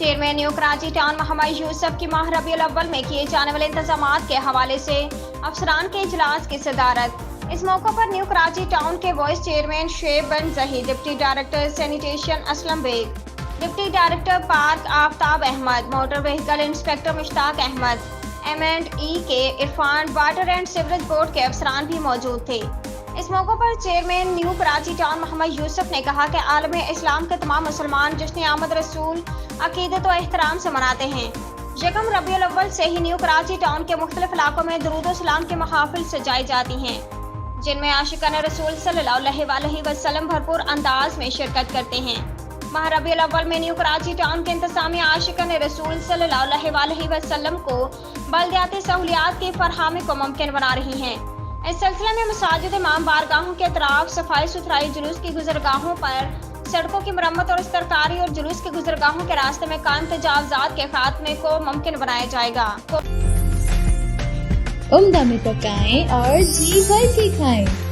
Chairman new Karachi town Mohammad Yusuf की माह रबीउल अव्वल में किए जाने वाले इंतजामात के हवाले से अफसरान के इजलास की सदारत। इस मौके पर न्यू कराची टाउन के vice chairman Shoaib bin Zahid, deputy director sanitation Aslam Baig, deputy director park Aftab Ahmed, motor vehicle inspector Mushtaq Ahmed, M&E के Irfan, water and sewerage board के अफसरान भी मौजूद थे। इस मौके पर chairman new Karachi town Mohammad Yousuf ने कहा कि आलम इस्लाम के तमाम मुसलमान जश्न आमद रसूल अकीदत व एहतराम से मनाते हैं। यकम रबीउल अव्वल से ही न्यू कराची टाउन के मुख्तलिफ इलाकों में दरूद व सलाम के महाफिल सजाई जाती हैं, जिनमें आशिकान रसूल सल्लल्लाहु अलैहि वसल्लम भरपूर अंदाज में शिरकत करते हैं। माह रबीउल अव्वल में न्यू कराची टाउन के इंतजामिया आशिकान रसूल सल्लल्लाहु अलैहि वसल्लम को बल्दियाती सहूलियात की फरहमी को मुमकिन बना रही हैं। इस सिलसिले में मसाजिद, इमाम बारगाहों के अतराफ सफाई सुथराई, जुलूस की गुजरगाहों पर सड़कों की मरम्मत और इस्तरकारी और जुलूस की गुजरगाहों के रास्ते में कायम तजावुज़ात के खात्मे को मुमकिन बनाया जाएगा। उम्दा में पकाएं और जी भर के खाएं।